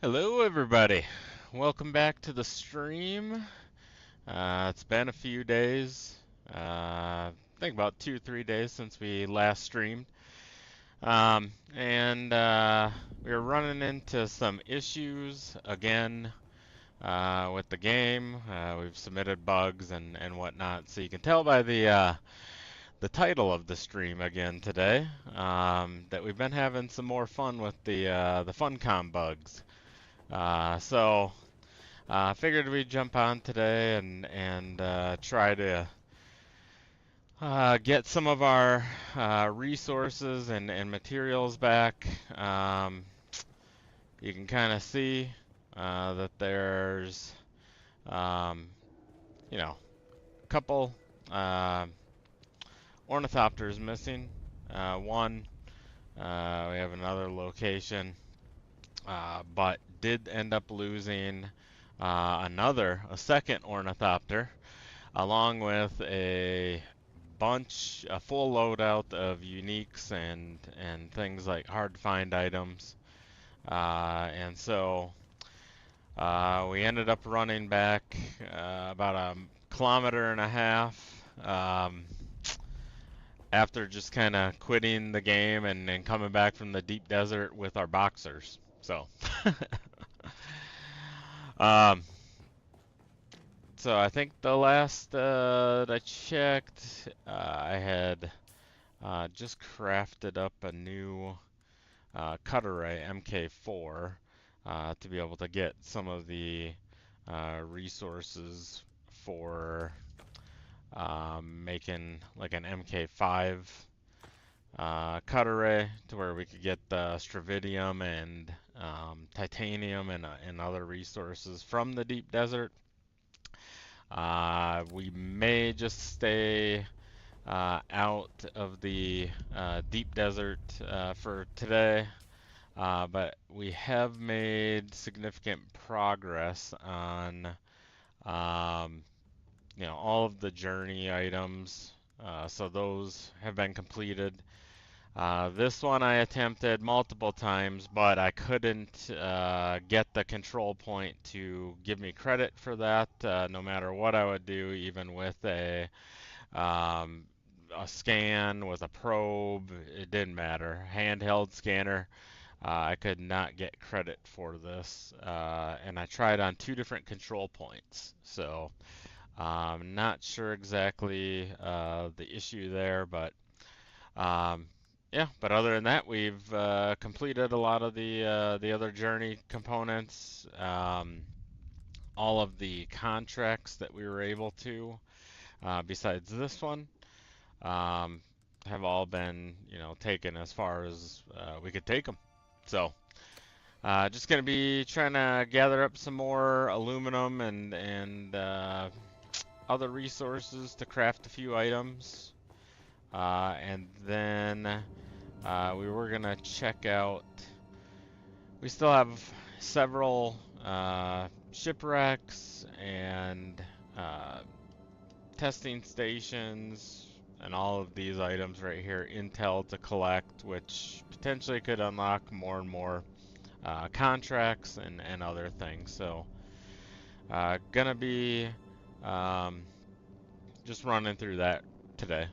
Hello, everybody. Welcome back to the stream. It's been a few days. I think about 2 or 3 days since we last streamed. And we were running into some issues again with the game. We've submitted bugs and whatnot, so you can tell by the title of the stream again today that we've been having some more fun with the Funcom bugs. So figured we'd jump on today and try to get some of our resources and materials back. You can kind of see that there's, um, a couple ornithopters missing. One, we have another location, but did end up losing a second ornithopter, along with a full loadout of uniques and things like hard to find items. And so we ended up running back about a kilometer and a half after just kind of quitting the game and coming back from the deep desert with our boxers. So. Um, so I think the last that I checked, I had just crafted up a new cutter ray MK4 to be able to get some of the resources for making like an MK5 cutter ray to where we could get the stravidium and titanium and other resources from the deep desert. We may just stay out of the deep desert for today, but we have made significant progress on all of the journey items. So those have been completed. This one I attempted multiple times, but I couldn't get the control point to give me credit for that, no matter what I would do, even with a scan with a probe. It didn't matter. Handheld scanner, I could not get credit for this, and I tried on 2 different control points. So I'm not sure exactly the issue there, but yeah, but other than that, we've completed a lot of the other journey components. All of the contracts that we were able to, besides this one, um, have all been, taken as far as we could take them. So, just gonna be trying to gather up some more aluminum and other resources to craft a few items. And then we were gonna check out. We still have several shipwrecks and testing stations and all of these items right here, intel to collect, which potentially could unlock more and more contracts and other things. So, gonna be just running through that today.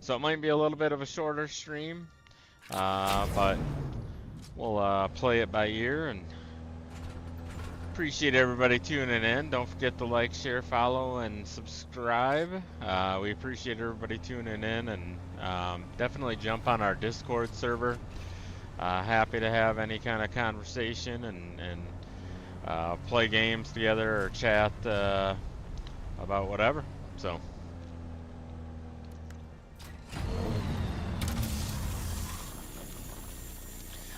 So it might be a little bit of a shorter stream, but we'll play it by ear and appreciate everybody tuning in. Don't forget to like, share, follow, and subscribe. We appreciate everybody tuning in, and definitely jump on our Discord server. Happy to have any kind of conversation and play games together or chat about whatever. So.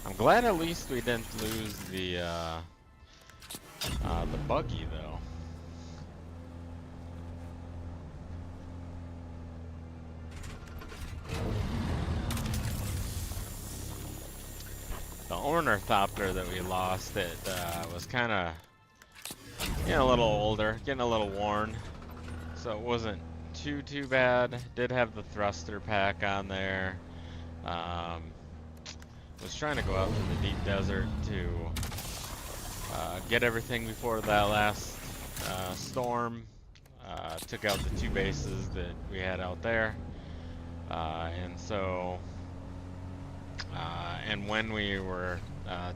I'm glad at least we didn't lose the buggy though. The ornithopter that we lost, it was kind of a little older, getting a little worn, so it wasn't too bad. Did have the thruster pack on there. Was trying to go out to the deep desert to get everything before that last storm. Took out the 2 bases that we had out there. And so, and when we were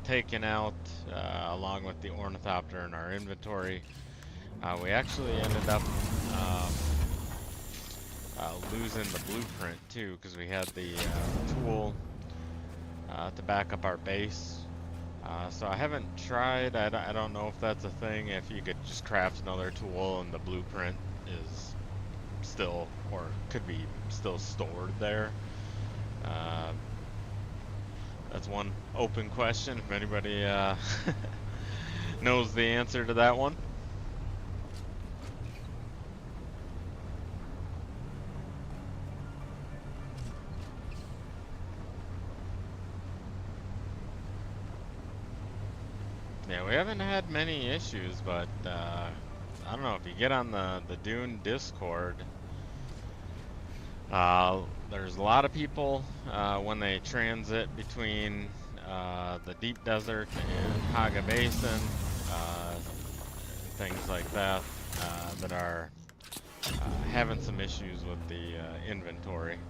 taken out, along with the ornithopter in our inventory, we actually ended up losing the blueprint too, because we had the tool to back up our base. So I haven't tried, I don't know if that's a thing, if you could just craft another tool and the blueprint is still, or could be still stored there. That's one open question, if anybody knows the answer to that one. Yeah, we haven't had many issues, but I don't know, if you get on the Dune Discord, there's a lot of people when they transit between the deep desert and Haga Basin, things like that, that are having some issues with the inventory.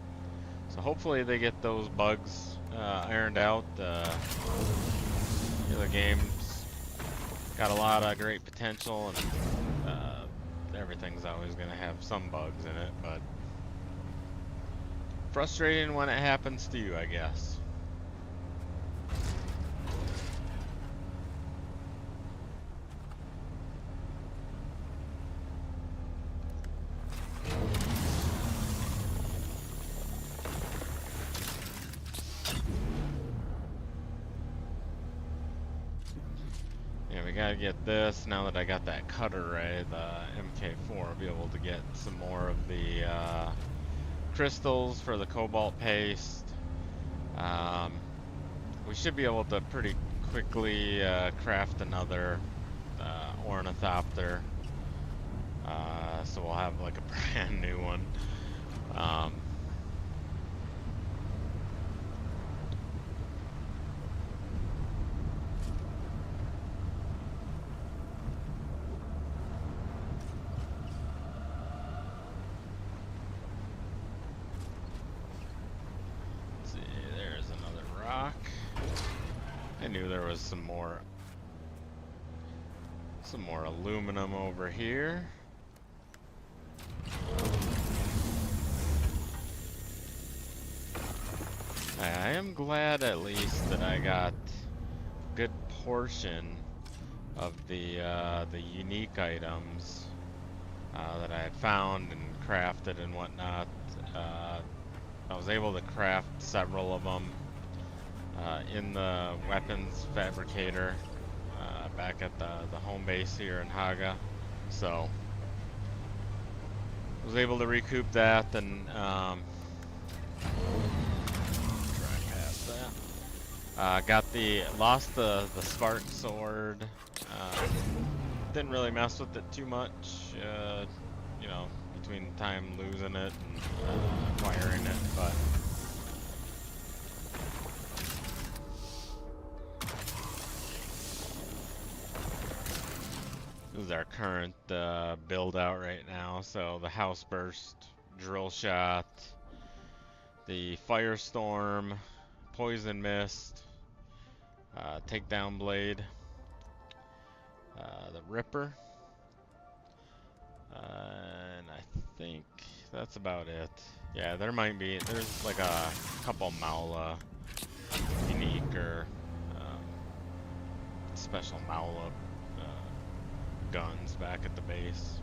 So hopefully they get those bugs ironed out. The game's got a lot of great potential, and everything's always going to have some bugs in it, but frustrating when it happens to you, I guess. Yeah, we gotta get this. Now that I got that cutter ray, the MK4, I'll be able to get some more of the crystals for the cobalt paste. We should be able to pretty quickly craft another ornithopter, so we'll have like a brand new one. I knew there was some more aluminum over here. I am glad at least that I got a good portion of the unique items that I had found and crafted and whatnot. I was able to craft several of them in the weapons fabricator back at the home base here in Haga, so I was able to recoup that and try past that. Lost the spark sword. Didn't really mess with it too much, you know, between the time losing it and acquiring it, but this is our current build out right now. So the house burst, drill shot, the firestorm, poison mist, takedown blade, the ripper, and I think that's about it. Yeah, there's like a couple Maula unique or special Maula guns back at the base.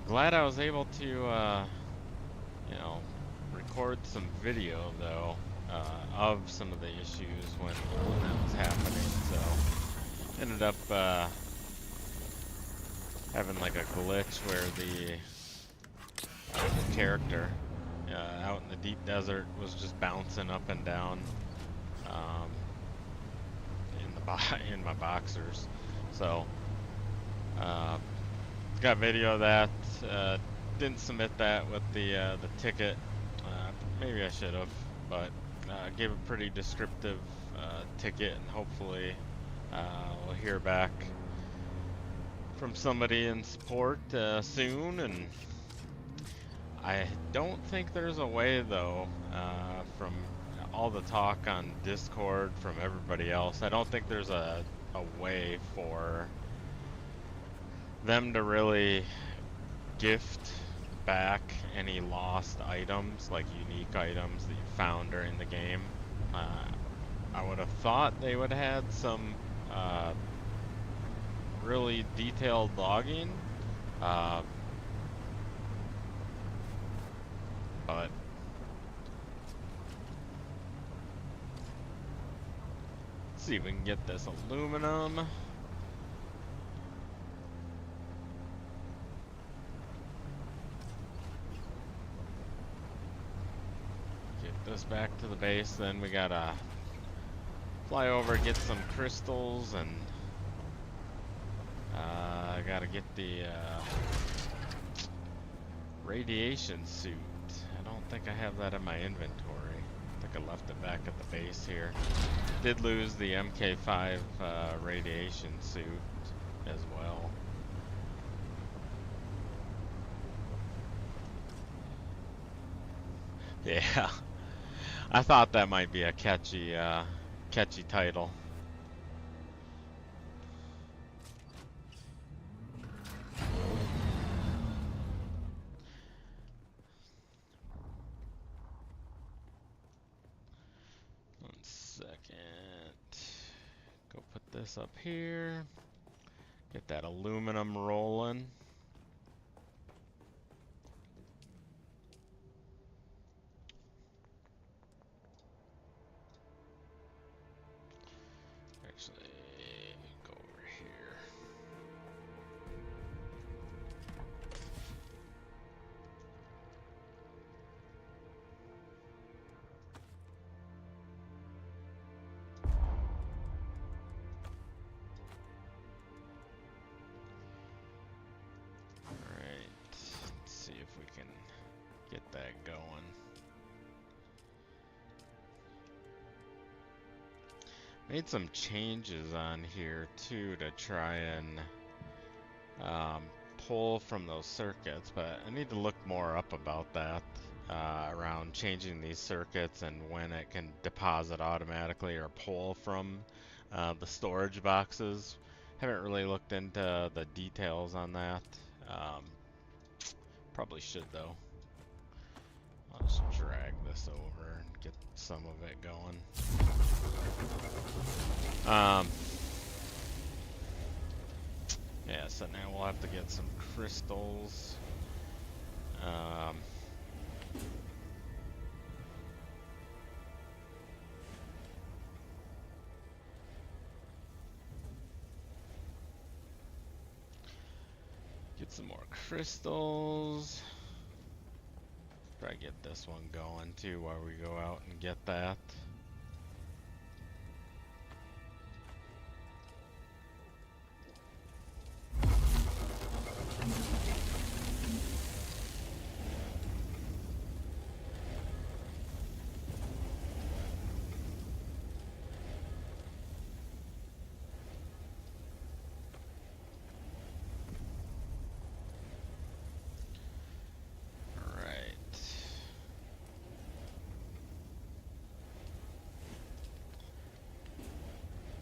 Glad I was able to, you know, record some video though of some of the issues when that was happening. So ended up having like a glitch where the character out in the deep desert was just bouncing up and down in my boxers. So got video of that. Didn't submit that with the ticket. Maybe I should have, but gave a pretty descriptive ticket, and hopefully we'll hear back from somebody in support soon. And I don't think there's a way, though, from all the talk on Discord from everybody else, I don't think there's a way for them to really gift back any lost items, like unique items that you found during the game. I would have thought they would have had some really detailed logging, but let's see if we can get this aluminum. This back to the base, then we gotta fly over, get some crystals, and I gotta get the radiation suit. I don't think I have that in my inventory. I think I left it back at the base here. Did lose the MK5 radiation suit as well. Yeah. I thought that might be a catchy title. One second. Go put this up here. Get that aluminum rolling. Actually, go over here. Alright, let's see if we can get that going. Made some changes on here too to try and pull from those circuits, but I need to look more up about that around changing these circuits and when it can deposit automatically or pull from the storage boxes. Haven't really looked into the details on that. Probably should, though. I'll just drag this over and get some of it going. Yeah, so now we'll have to get some crystals. Get some more crystals. Probably get this one going too while we go out and get that.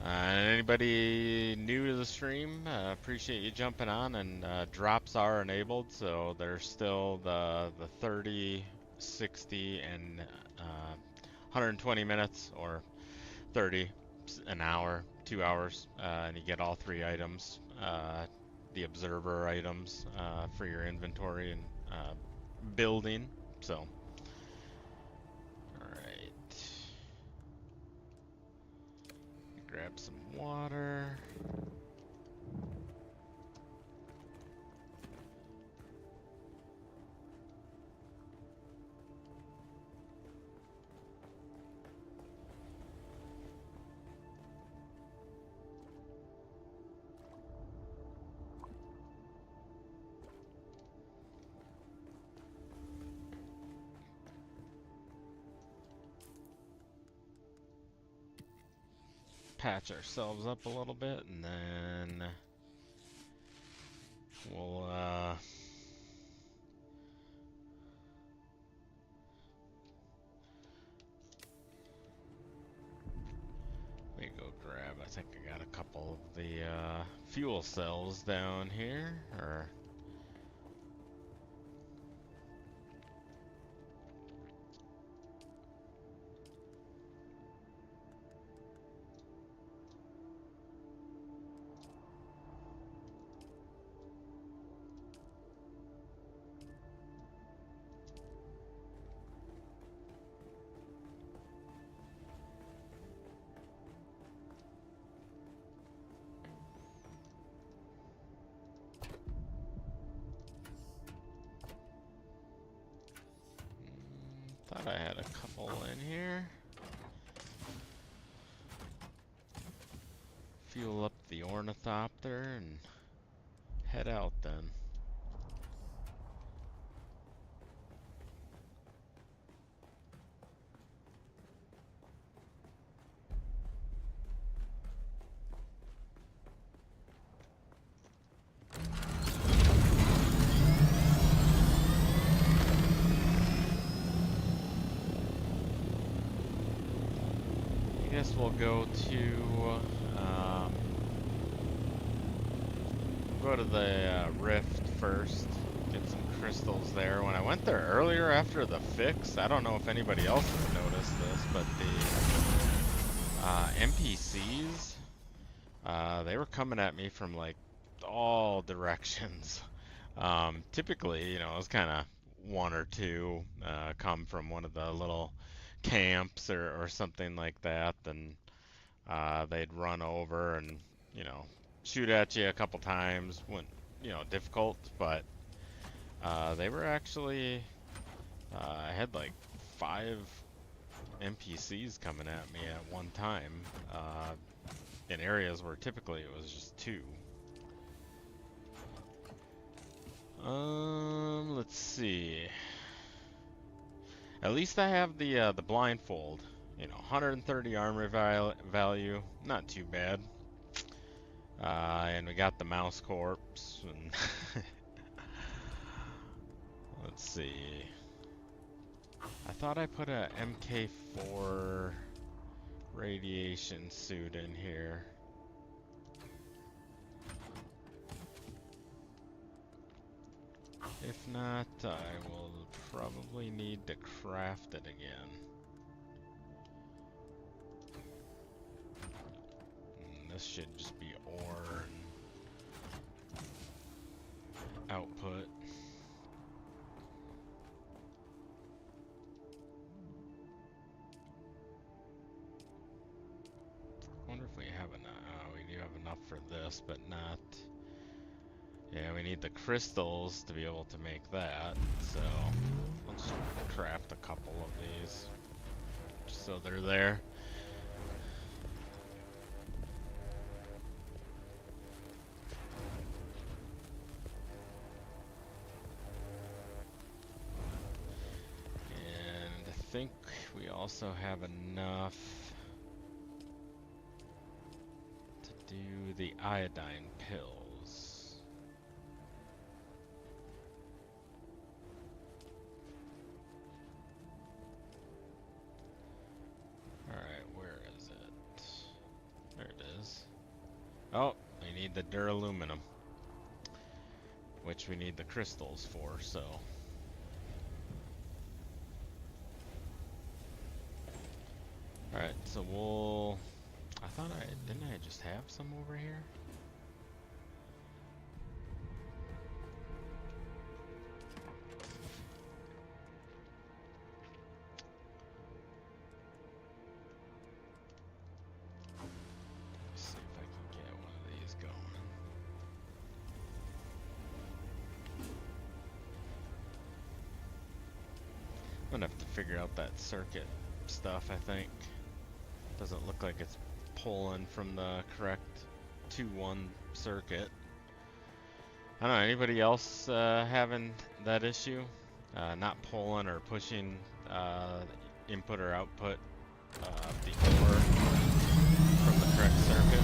Anybody new to the stream, appreciate you jumping on, and drops are enabled, so there's still the 30, 60, and 120 minutes, or 30, an hour, 2 hours, and you get all 3 items, the observer items for your inventory and building, so. Grab some water. patch ourselves up a little bit, and then we'll let me go grab, I think I got a couple of the fuel cells down here, or thought I had a couple in here. Fuel up the ornithopter and head out then. I guess we'll go to the rift first, get some crystals there. When I went there earlier after the fix, I don't know if anybody else has noticed this, but the NPCs, they were coming at me from like all directions. Typically, you know, it was kind of one or two come from one of the little camps or something like that, and they'd run over and, you know, shoot at you a couple times when, you know, difficult, but they were actually, I had like 5 NPCs coming at me at one time in areas where typically it was just 2. Let's see. At least I have the blindfold. You know, 130 armor value, not too bad. And we got the mouse corpse. And let's see. I thought I put a MK4 radiation suit in here. If not, I will probably need to craft it again. This should just be ore and output. Wonder if we have enough. We do have enough for this, but not. Yeah, we need the crystals to be able to make that. So let's craft a couple of these, just so they're there. I think we also have enough to do the iodine pills. Alright, where is it? There it is. Oh, we need the duraluminum, which we need the crystals for, so. Alright, so we'll... I thought didn't I just have some over here? Let's see if I can get one of these going. I'm gonna have to figure out that circuit stuff, I think. Doesn't look like it's pulling from the correct 2-1 circuit. I don't know, anybody else having that issue? Not pulling or pushing input or output the ore? from the correct circuit.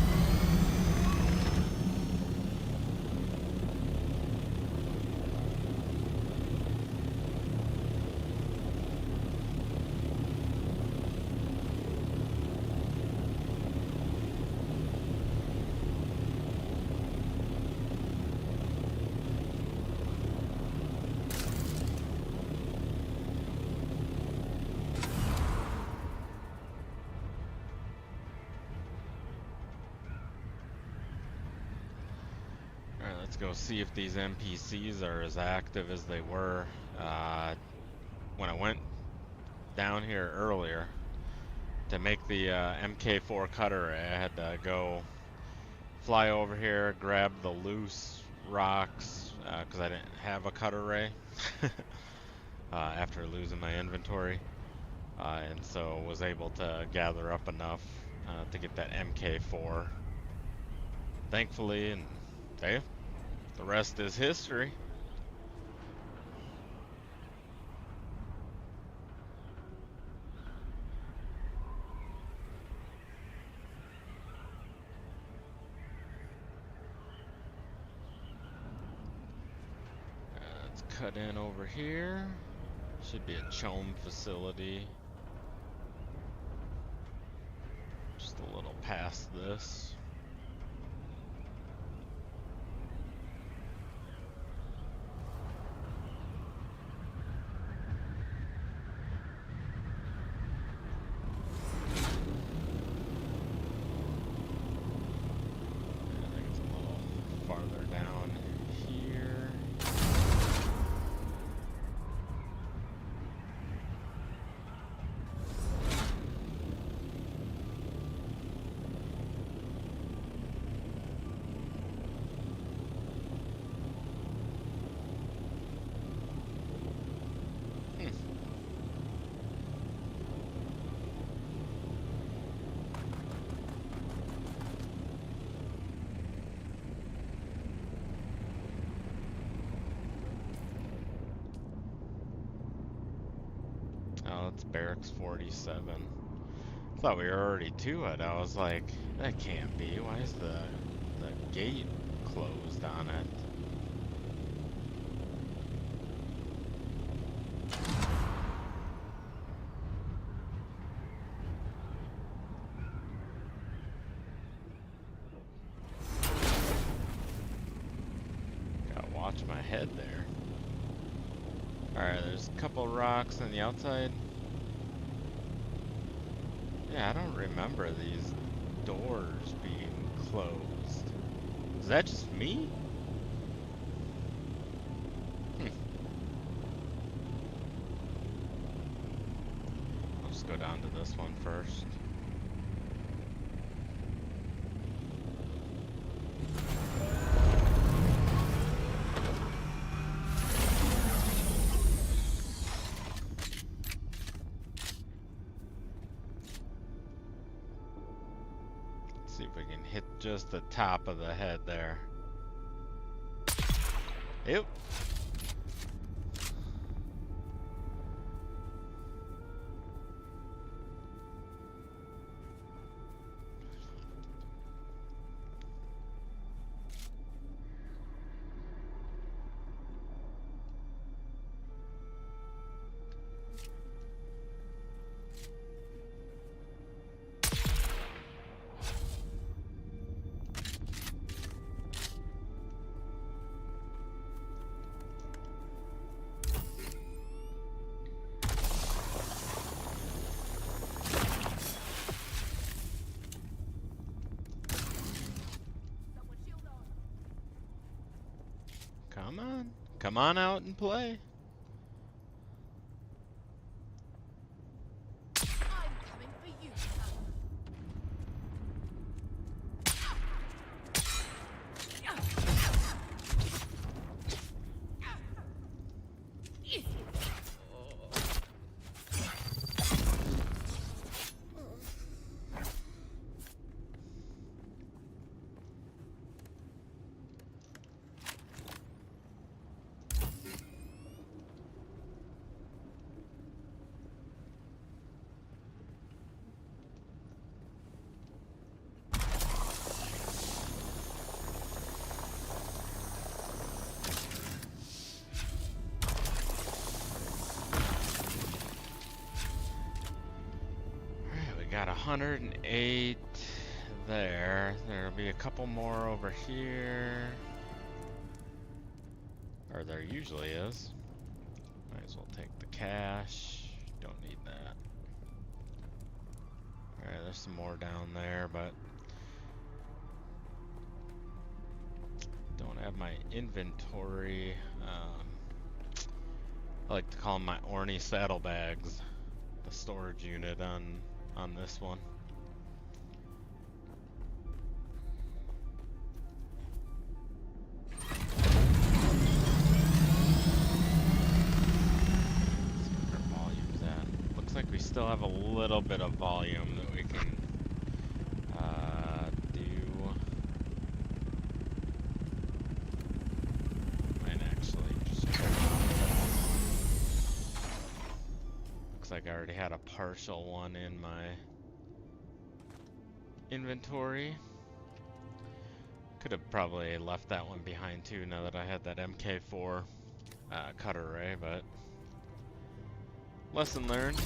Alright, let's go see if these NPCs are as active as they were when I went down here earlier to make the MK4 cutter. I had to go fly over here, grab the loose rocks because I didn't have a cutter ray after losing my inventory, and so was able to gather up enough to get that MK4. Thankfully, and hey, the rest is history. Let's cut in over here. Should be a Chome facility. Just a little past this. I think it's a little farther down here. Oh, it's Barracks 47. I thought we were already to it. I was like, that can't be. Why is the gate closed on it? Gotta watch my head there. Alright, there's a couple rocks on the outside. Yeah, I don't remember these doors being closed. Is that just me? I'll just go down to this one first. See if we can hit just the top of the head there. Yep. Come on. Come on out and play. I'm coming for you, 108 there. There'll be a couple more over here. Or there usually is. Might as well take the cash. Don't need that. Alright, there's some more down there, but don't have my inventory. I like to call them my Orny saddlebags. The storage unit on this one. Like we still have a little bit of volume that we can do. Might actually just. Looks like I already had a partial one in my inventory. Could have probably left that one behind too now that I had that MK4 cutter ray, but lesson learned.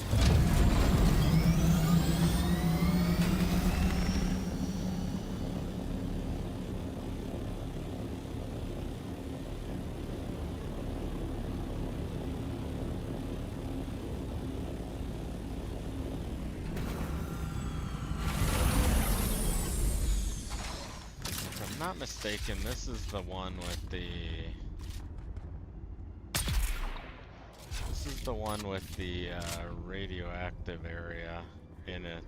If I'm not mistaken, this is the one with the radioactive area in it.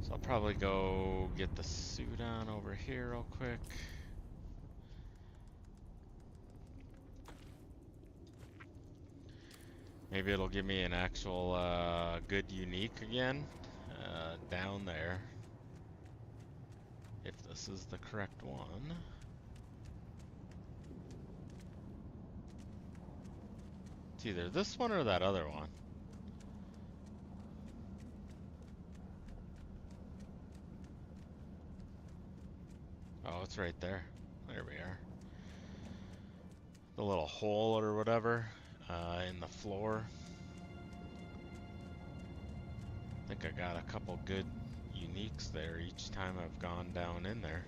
So I'll probably go get the suit on over here real quick. Maybe it'll give me an actual good unique again down there. If this is the correct one. It's either this one or that other one. Oh, it's right there. There we are. The little hole or whatever in the floor. I think I got a couple good uniques there each time I've gone down in there.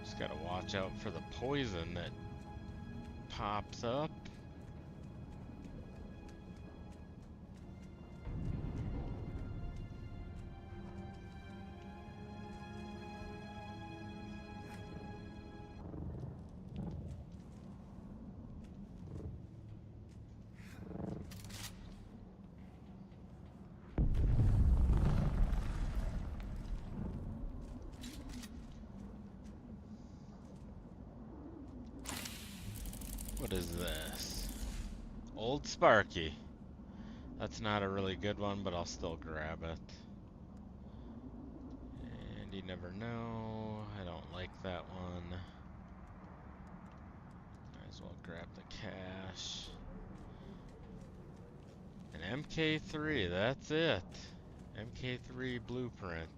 Just gotta watch out for the poison that pops up. What is this? Old Sparky. That's not a really good one, but I'll still grab it. And you never know. I don't like that one. Might as well grab the cash. An MK3, that's it. MK3 blueprint.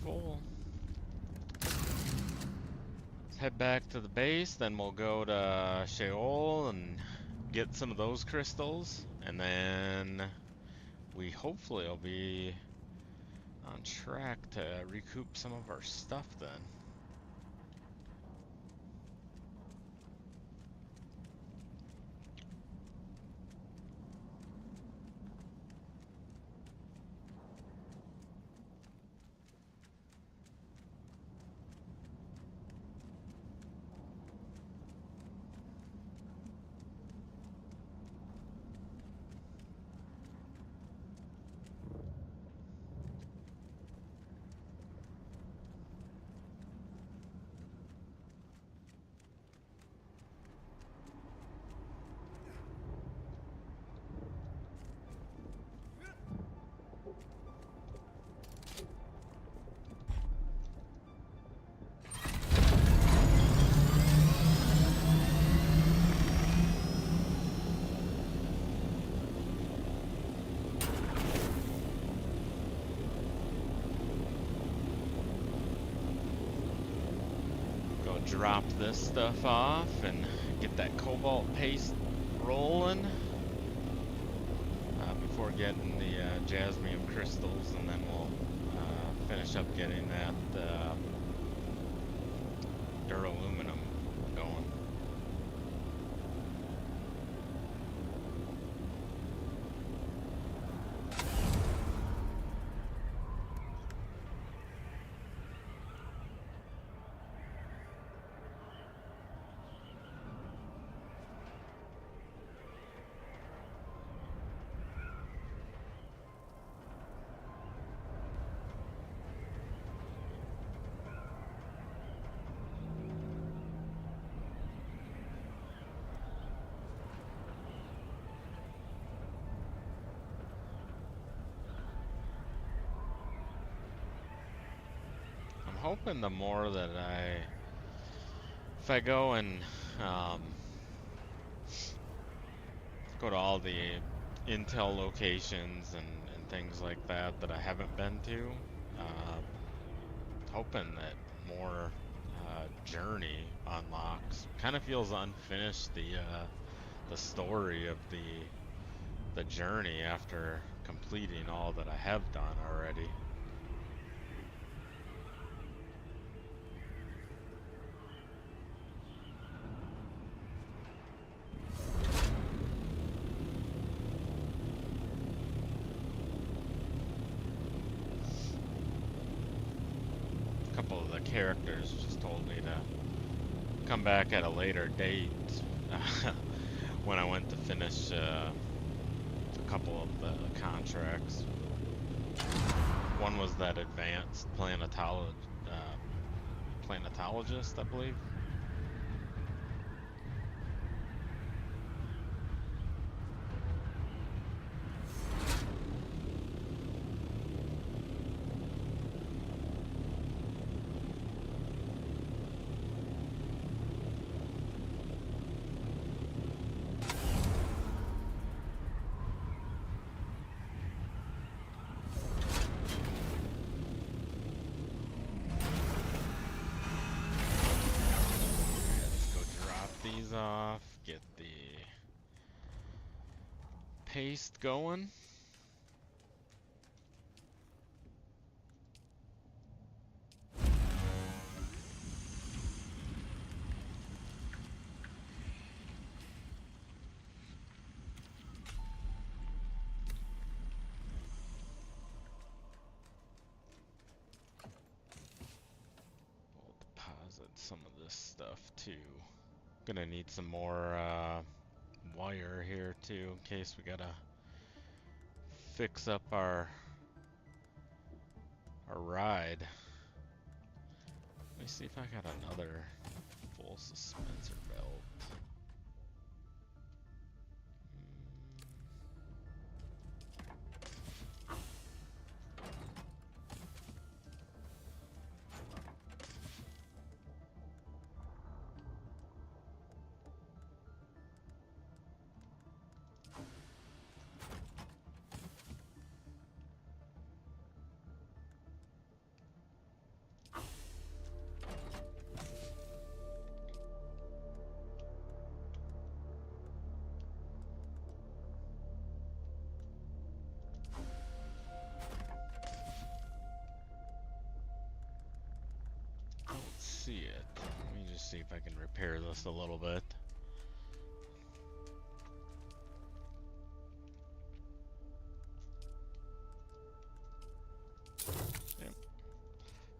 Full. Let's head back to the base, then we'll go to Sheol and get some of those crystals, and then we hopefully will be on track to recoup some of our stuff then. drop this stuff off and get that cobalt paste rolling before getting the jasmium crystals, and then we'll finish up getting that duraluminum going. Hoping the more that if I go and go to all the Intel locations and things like that that I haven't been to, hoping that more journey unlocks. Kind of feels unfinished, the story of the journey after completing all that I have done already. Characters just told me to come back at a later date when I went to finish a couple of the contracts. One was that advanced planetologist, I believe. Off, get the paste going. We'll deposit some of this stuff too. Gonna need some more wire here too, in case we gotta fix up our ride. Let me see if I got another full suspensor belt. See it. Let me just see if I can repair this a little bit.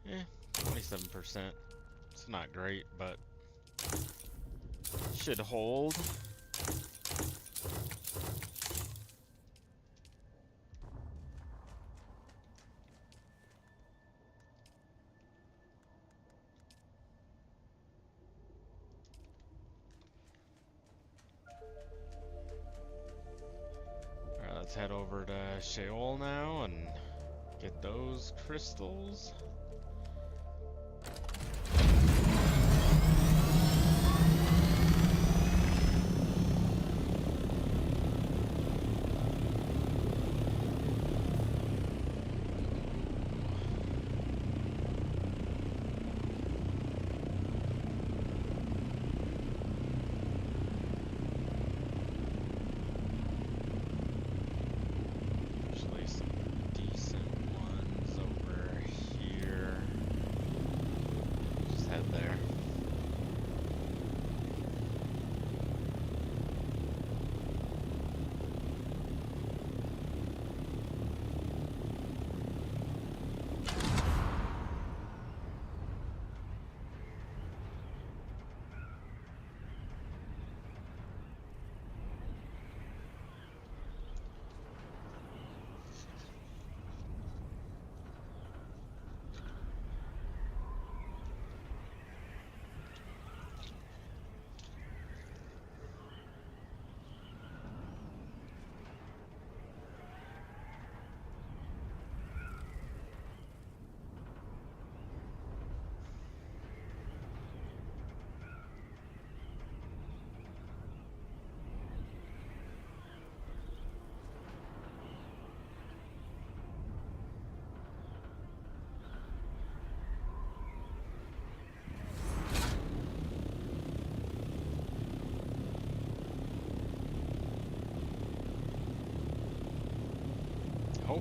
Yep. 27%. It's not great, but should hold. Let's head over to Sheol now and get those crystals.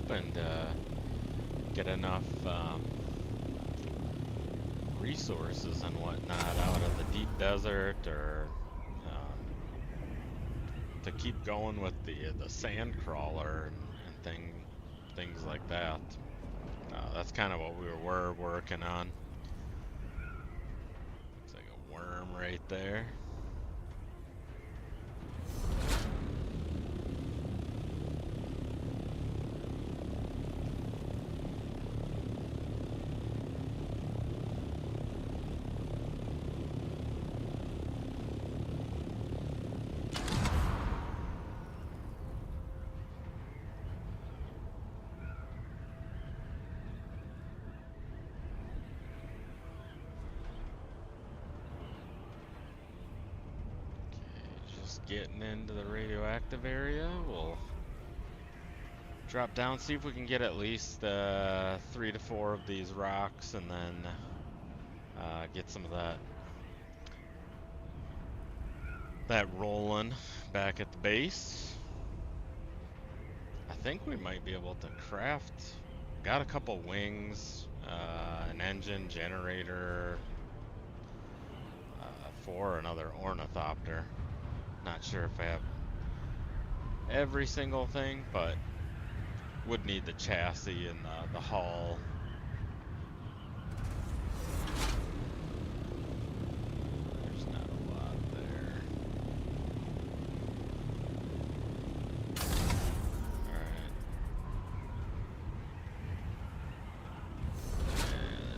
hoping to get enough resources and whatnot out of the deep desert, or to keep going with the sand crawler and things like that. That's kind of what we were working on. Looks like a worm right there. Just getting into the radioactive area. We'll drop down, see if we can get at least 3 to 4 of these rocks, and then get some of that rolling back at the base. I think we might be able to craft. Got a couple wings, an engine, generator for another ornithopter. Not sure if I have every single thing, but would need the chassis and the hull. There's not a lot there. Alright.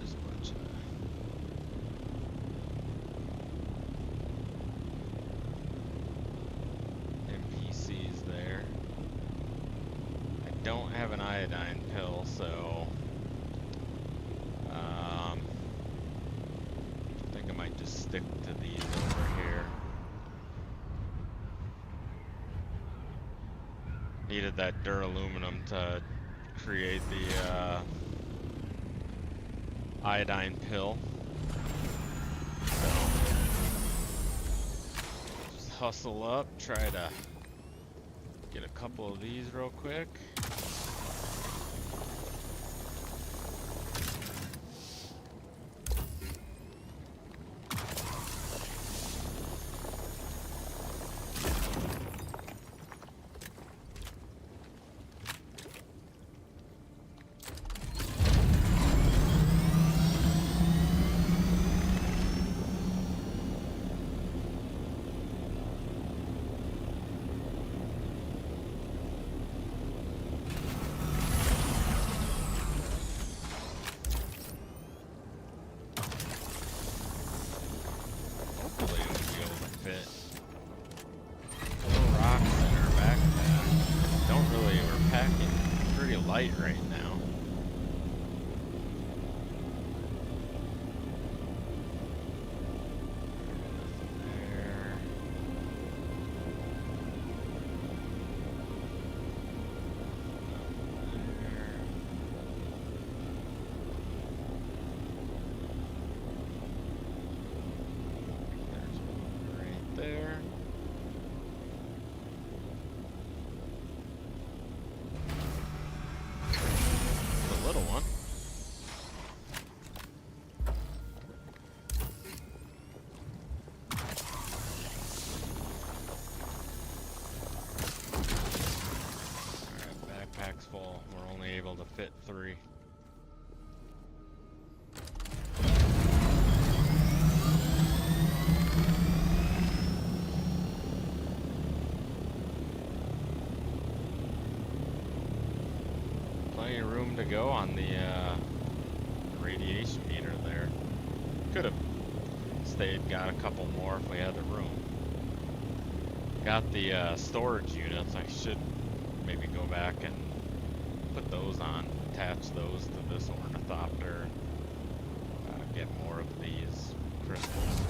There's a bunch of NPCs there. I don't have an iodine pill, so I think I might just stick to these over here. Needed that duraluminum to create the iodine pill. So just hustle up, try to get a couple of these real quick. Hopefully we'll be able to fit little rocks in our backpack. Don't really, we're packing pretty light right now. There. There's one right there. The little one. Alright, backpack's full. We're only able to fit 3. Plenty of room to go on the radiation meter there. Could have stayed, got a couple more if we had the room. Got the storage units. I should maybe go back and put those on, attach those to this ornithopter, get more of these crystals.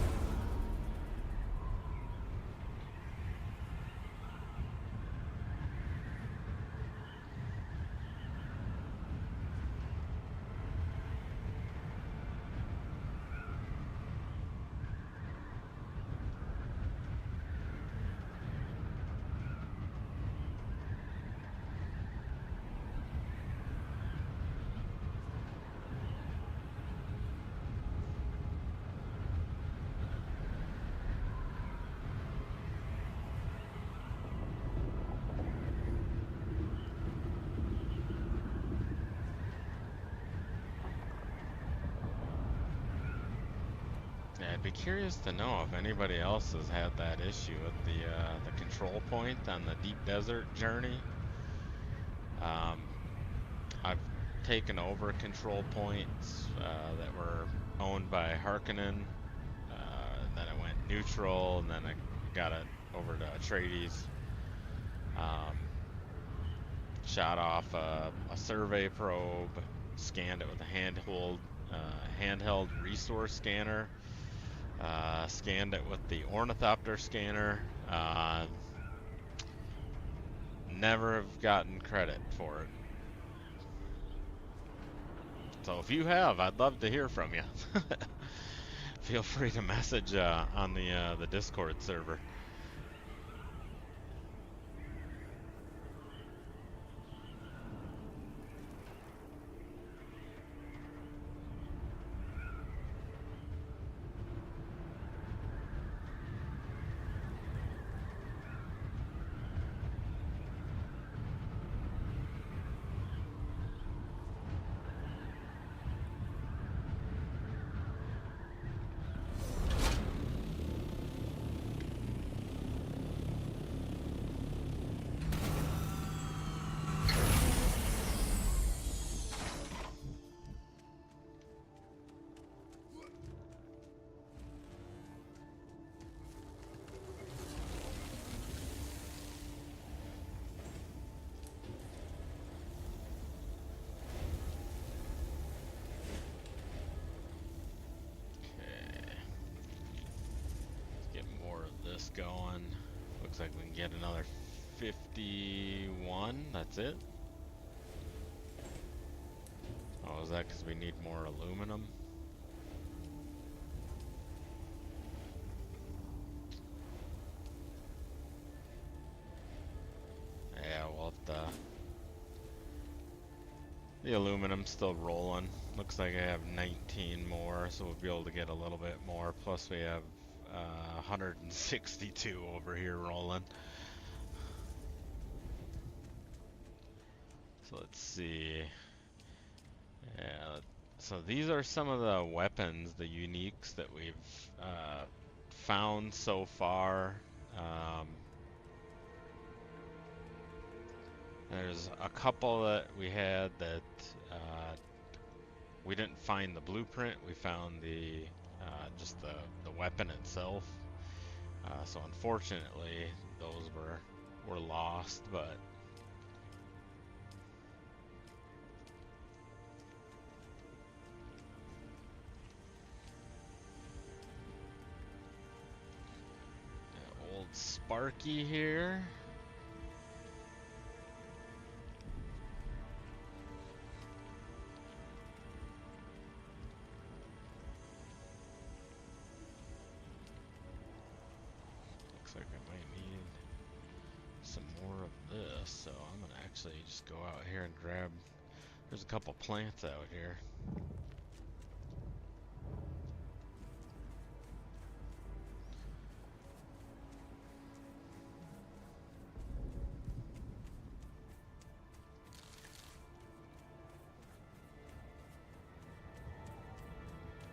I'd be curious to know if anybody else has had that issue with the control point on the deep desert journey. Um, I've taken over control points that were owned by Harkonnen, and then I went neutral, and then I got it over to Atreides. Um, Shot off a survey probe, scanned it with a handheld resource scanner, scanned it with the ornithopter scanner. Never have gotten credit for it. So if you have, I'd love to hear from you. Feel free to message on the Discord server. Going. Looks like we can get another 51. That's it. Oh, is that because we need more aluminum? Yeah, well, the aluminum's still rolling. Looks like I have 19 more, so we'll be able to get a little bit more. Plus, we have 162 over here rolling. So let's see. Yeah, so these are some of the weapons, the uniques that we've found so far. There's a couple that we had that we didn't find the blueprint. We found the just the weapon itself. So unfortunately, those were lost, but old Sparky here. Looks like I might need some more of this, so I'm gonna actually just go out here and grab. There's a couple plants out here.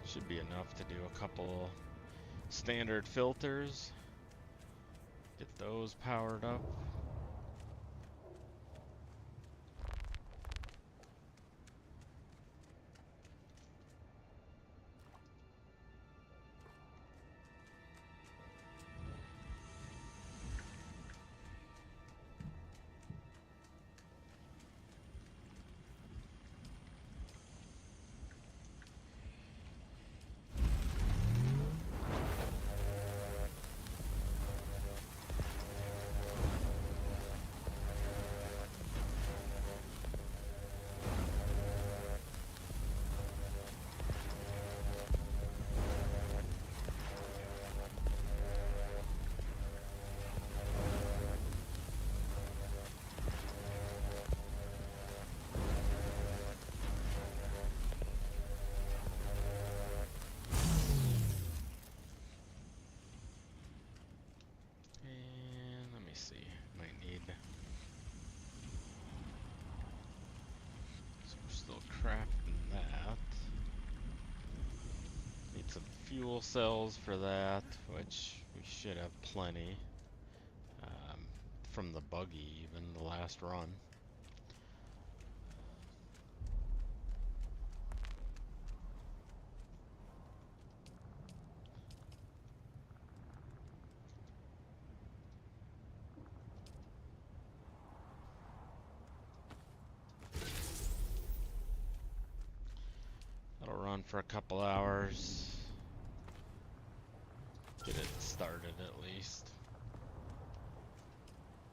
Should be enough to do a couple standard filters. Get those powered up. fuel cells for that, which we should have plenty um, from the buggy, even the last run. That'll run for a couple hours. Get it started at least.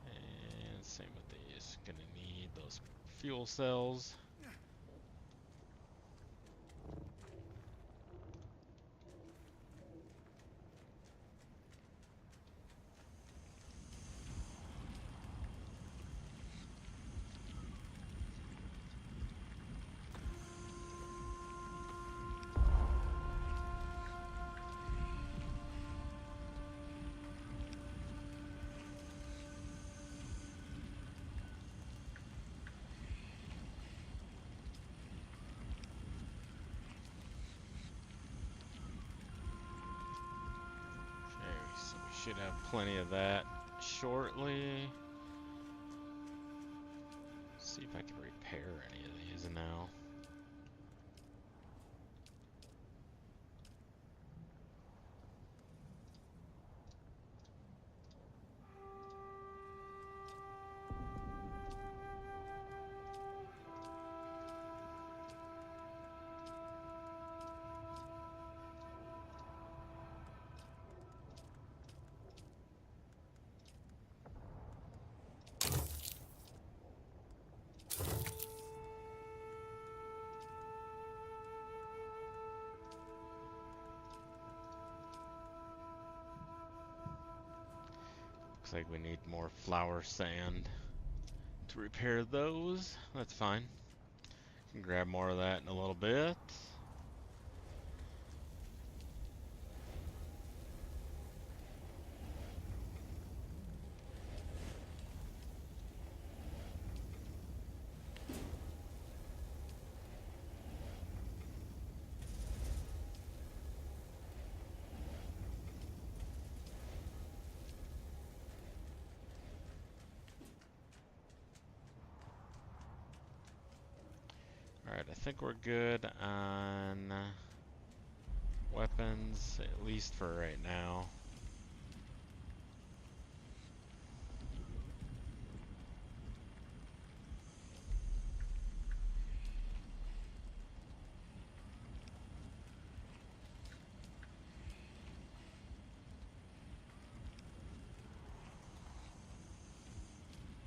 And same with these. Gonna need those fuel cells. Okay, so we should have plenty of that shortly. See if I can repair any of these now. Looks like we need more flour sand to repair those. That's fine. Can grab more of that in a little bit. Alright, I think we're good on weapons, at least for right now.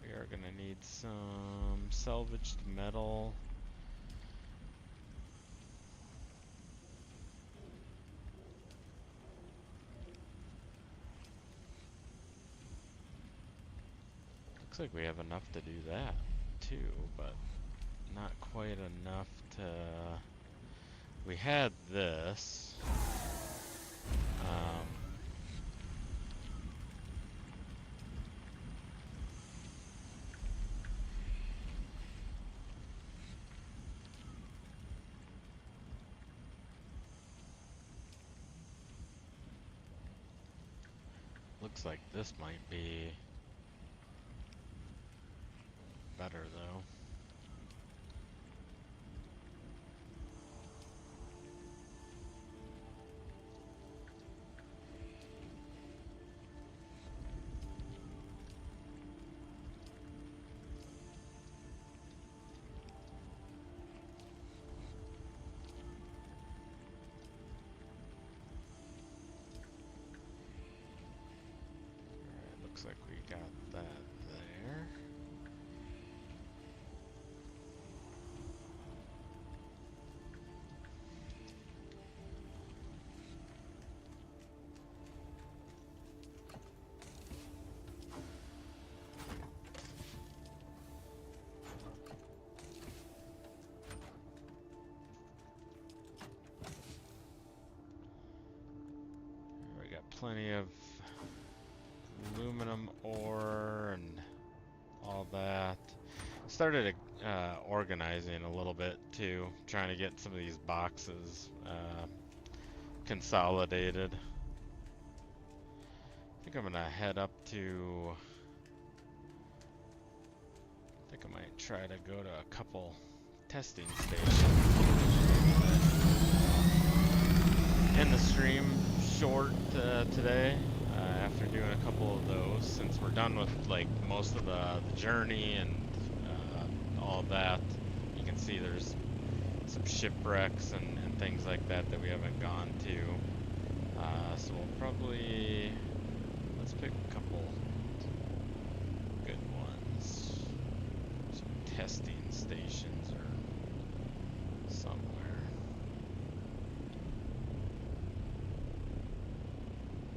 We are gonna need some salvaged metal. Looks like we have enough to do that too, but not quite enough to... We had this. Looks like this might be better though. Alright, looks like we got that there. We got plenty of aluminum ore and all that. Started organizing a little bit too, trying to get some of these boxes consolidated. I think I'm gonna head up to. I think I might try to go to a couple testing stations. End the stream short today after doing a couple of those, since we're done with like most of the journey and all of that. You can see there's some shipwrecks and things like that that we haven't gone to. So we'll probably, let's pick a couple good ones. Some testing stations or somewhere.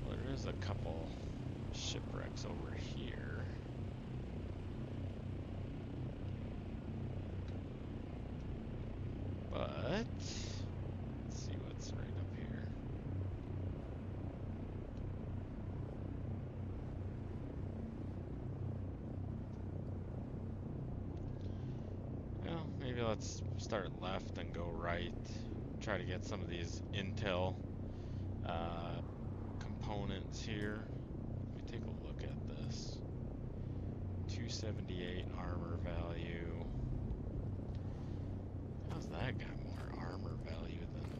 Well, there is a couple shipwrecks over here. But let's see what's right up here. Well, maybe let's start left and go right. Try to get some of these intel components here. Let me take a look at this. 278 armor value. How's that got more armor value than?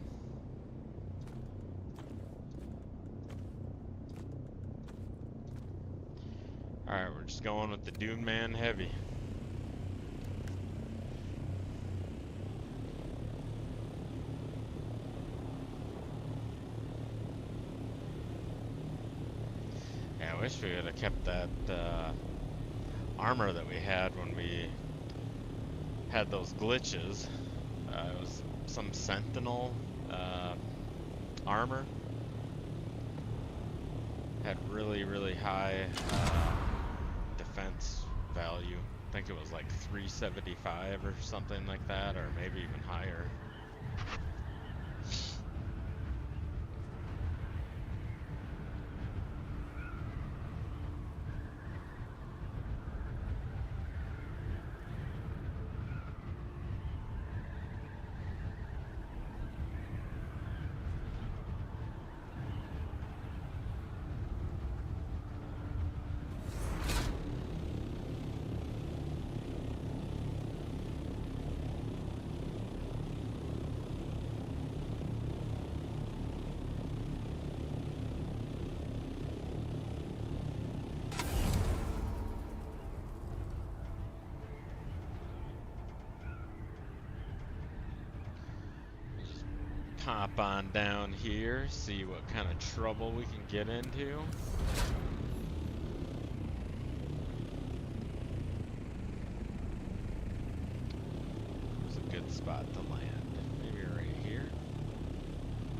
Alright, we're just going with the Dune Man Heavy. Yeah, I wish we would have kept that armor that we had when we had those glitches. It was some Sentinel armor. Had really high defense value. I think it was like 375 or something like that, or maybe even higher. Hop on down here, see what kind of trouble we can get into. There's a good spot to land. Maybe right here.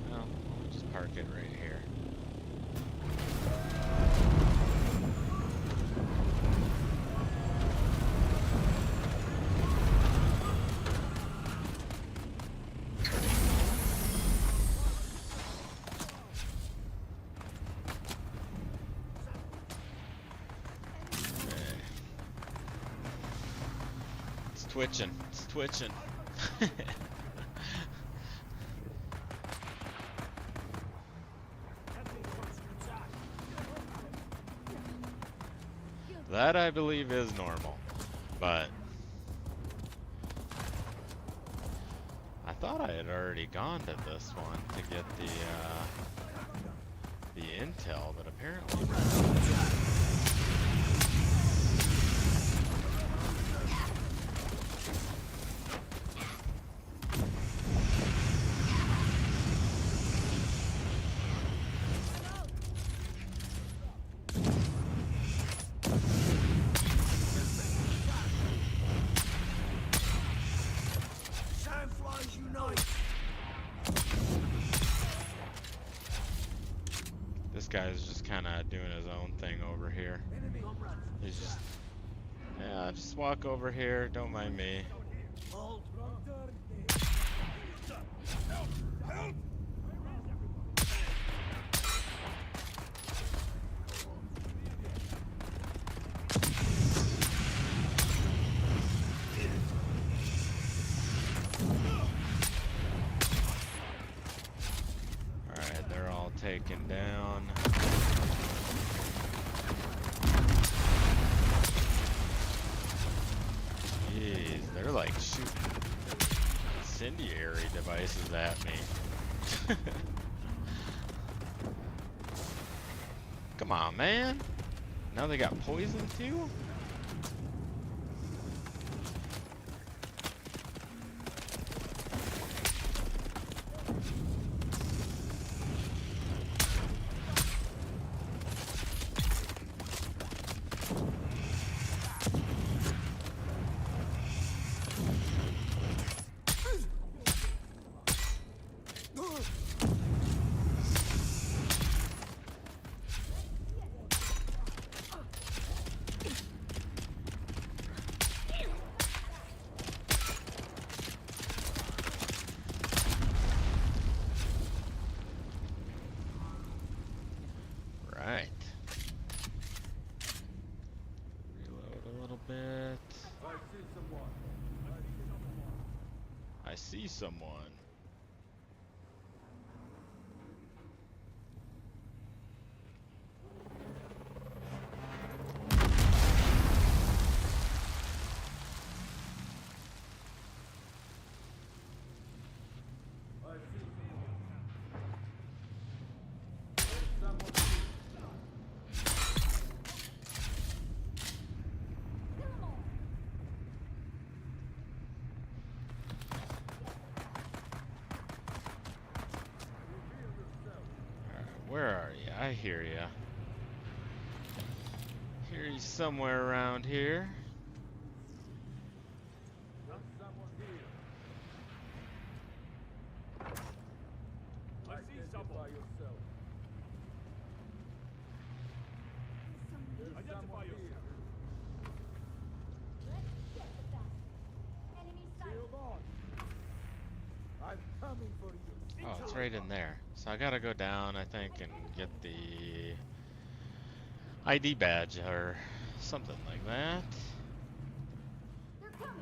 No, we'll just park it right here. Twitching. It's twitching. That I believe is normal, but I thought I had already gone to this one to get the intel, but apparently not. This guy's just kind of doing his own thing over here. He's just, yeah, just walk over here. Don't mind me. like shooting incendiary devices at me. Come on, man. Now they got poison too? Right. Reload a little bit. I see someone. Where are you? I hear you. Hear you somewhere around here. Identify yourself. I'm coming for you. Oh, it's right in there. So I gotta go down, I think, and get the ID badge or something like that. They're coming.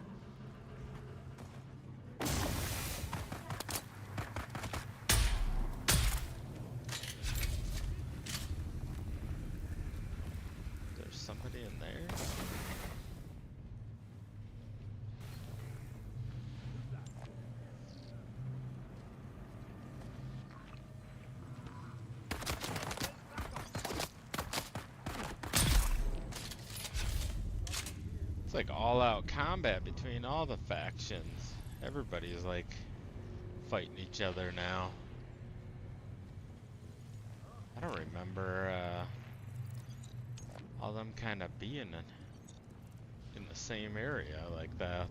There's somebody in there. It's like all-out combat between all the factions. Everybody's like fighting each other now. I don't remember all them kind of being in the same area like that.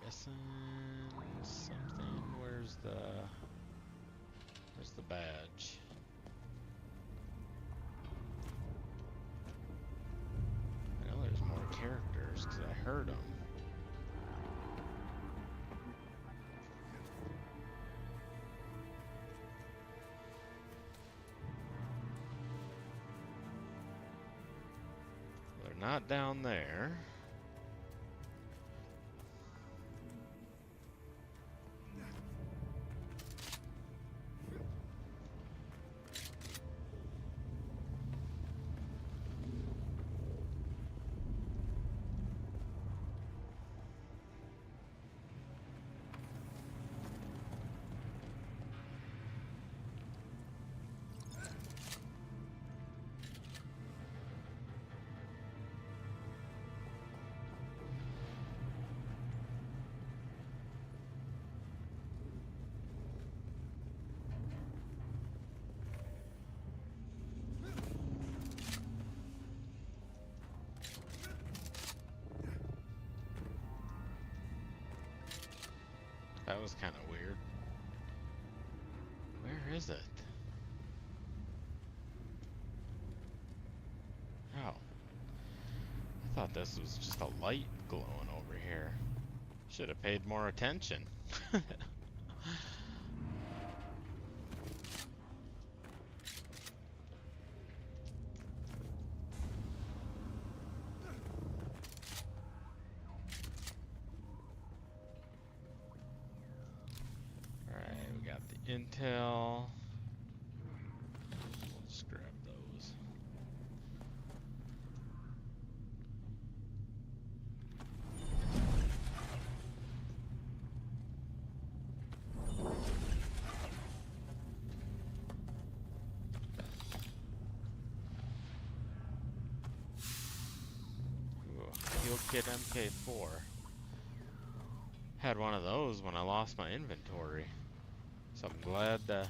Missing something. Where's the badge? I know there's more characters because I heard them. They're not down there. That was kind of weird. Where is it? Oh. I thought this was just a light glowing over here. Should have paid more attention. Alright, we got the intel. We'll just grab those. Heal kit MK4. Had one of those when I lost my inventory. So I'm glad to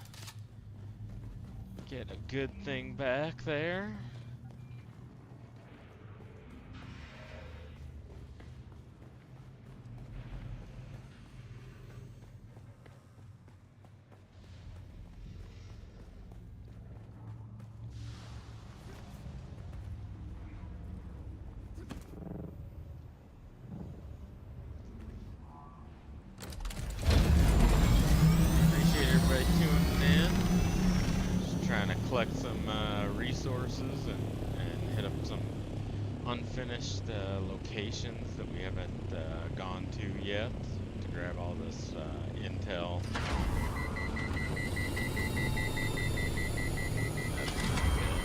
get a good thing back there. Collect some resources and hit up some unfinished locations that we haven't gone to yet to grab all this intel. That's pretty good.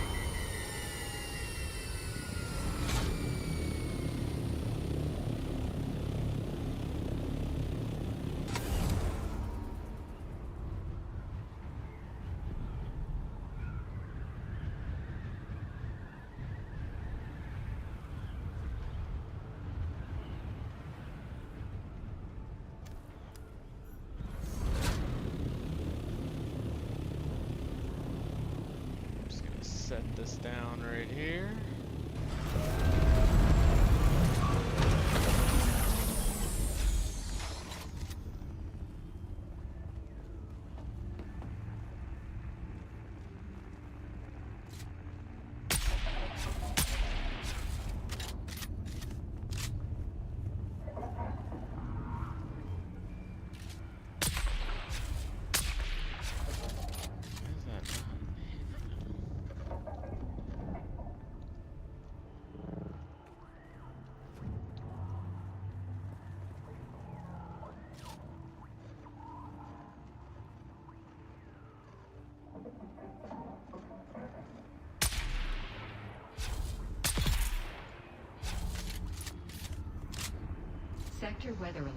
Set this down right here. Sector weather alert.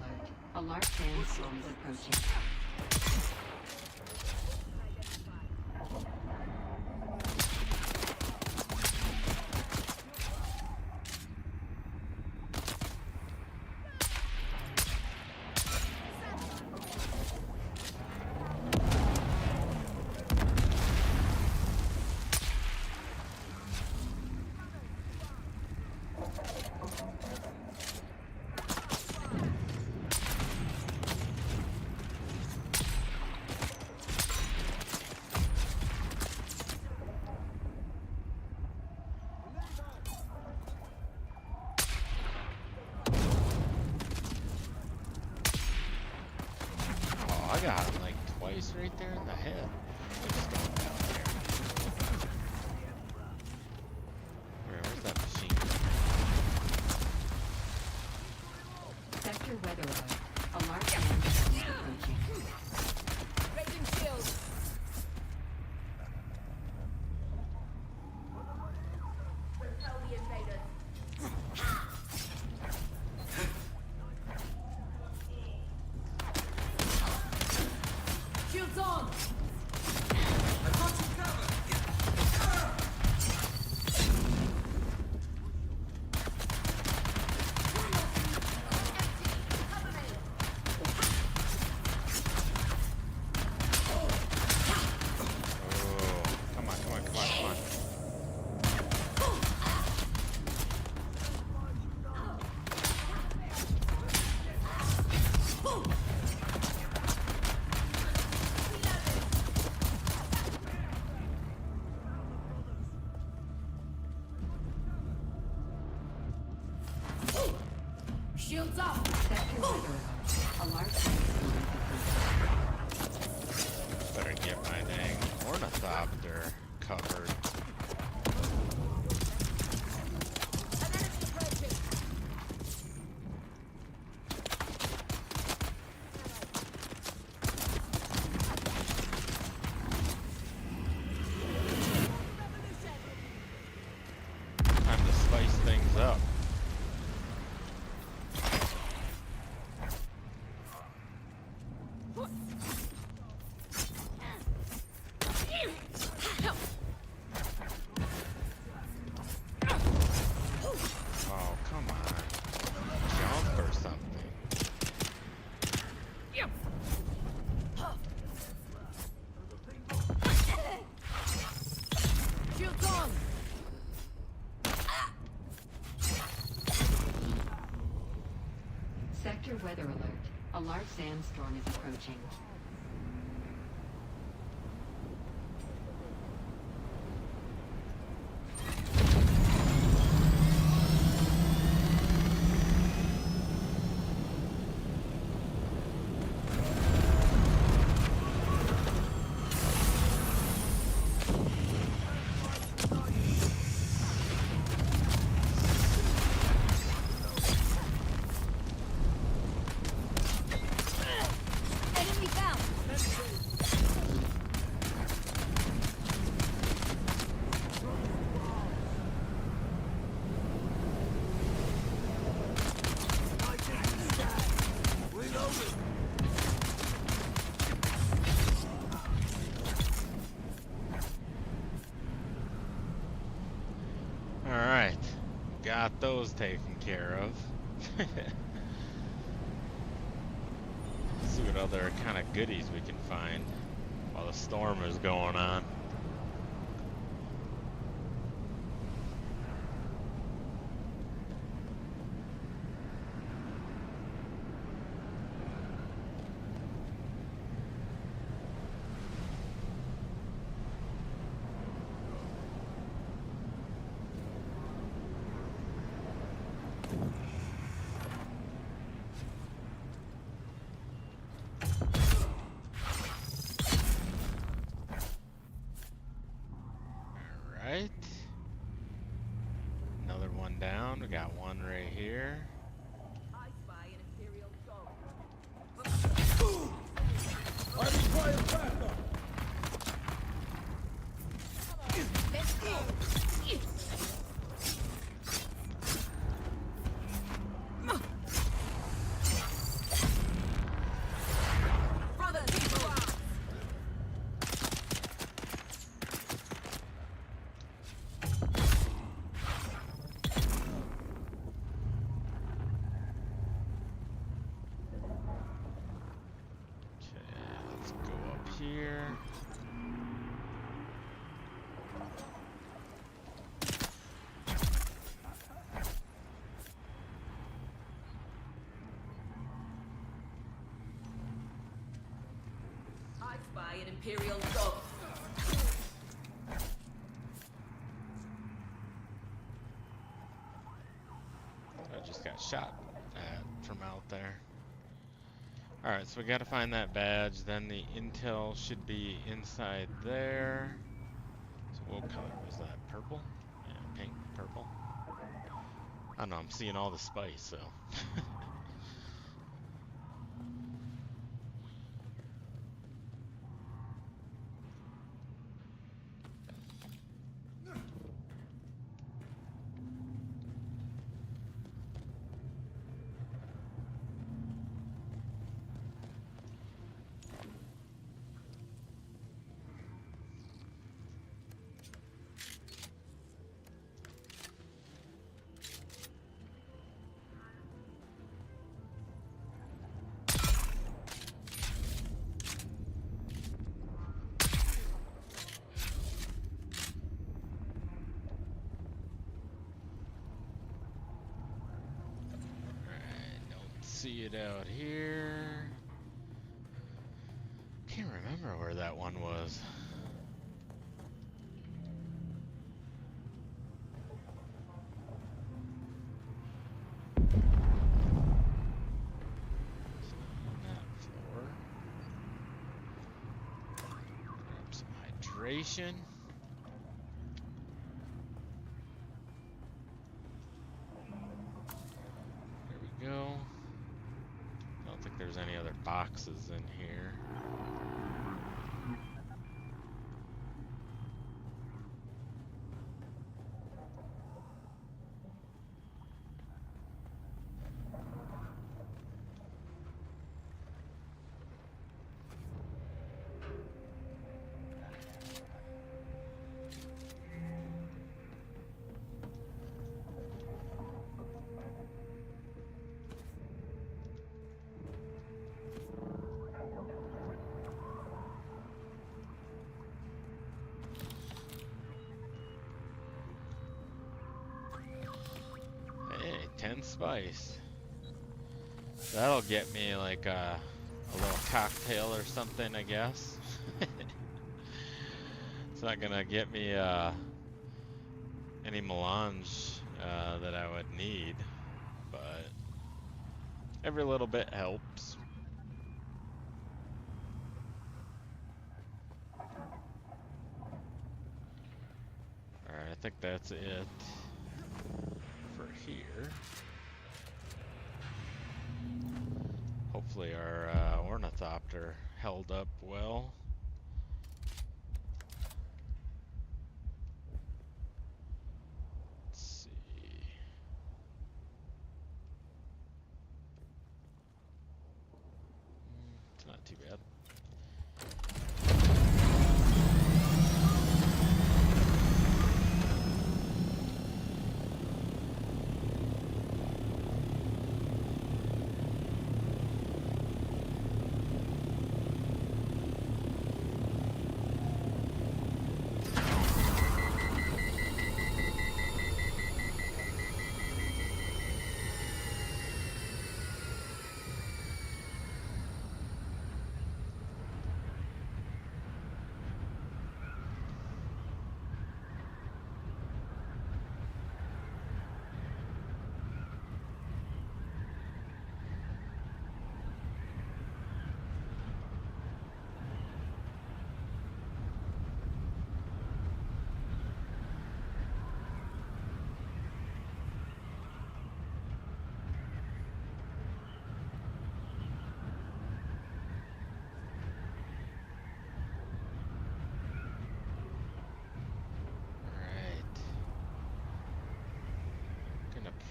A large sandstorm is approaching. I got him like twice right there in the head. Just going down there. Where's that machine gun? Sector weather alert. A large sandstorm is approaching. Raising shields. Repel the invaders. Shields on. Shields up. Sector weather alert. A large sandstorm is approaching. Better get my dang ornithopter covered. An enemy approaching. Time to spice things up. Oh, come on. Jump or something. Shields on. Sector weather alert. A large sandstorm is approaching. Enemy found. Alright. Got those taken care of. See what other kind of goodies we can find while the storm is going on. Alright. Another one down. We got one right here. I spy an Imperial dog. I require backup. Let's go. Brother, keep your arms. Okay, let's go up here. I spy an Imperial dog. I just got shot at from out there. Alright, so we gotta find that badge, then the intel should be inside there. So what color was that? Purple? Yeah, pink, purple. I don't know, I'm seeing all the spice, so. See it out here. Can't remember where that one was. station. There we go. I don't think there's any other boxes in here. Hey, 10 spice. That'll get me like a little cocktail or something, I guess. It's not gonna get me any melange that I would need, but every little bit helps. Alright, I think that's it for here. Hopefully our ornithopter held up well. Let's see. It's not too bad.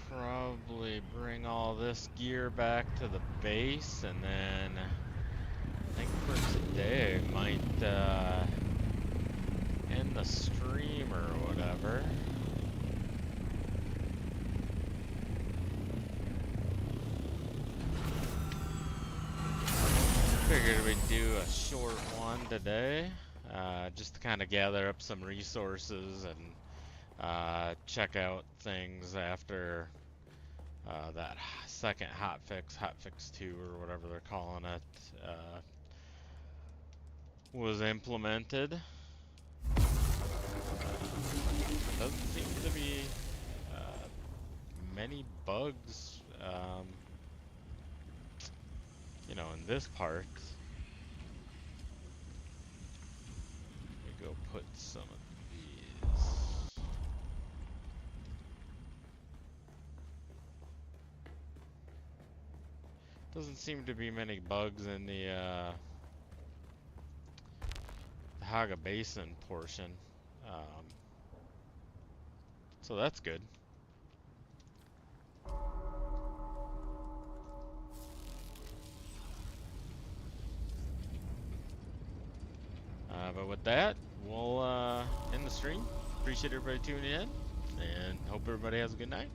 Probably bring all this gear back to the base, and then I think for today might end the stream or whatever. Figured we'd do a short one today, just to kind of gather up some resources and check out things after that second hotfix 2 or whatever they're calling it, was implemented. Doesn't seem to be many bugs, you know, in this part. Let me go put some of these. Doesn't seem to be many bugs in the Haga Basin portion, so that's good. But with that, we'll end the stream. Appreciate everybody tuning in, and hope everybody has a good night.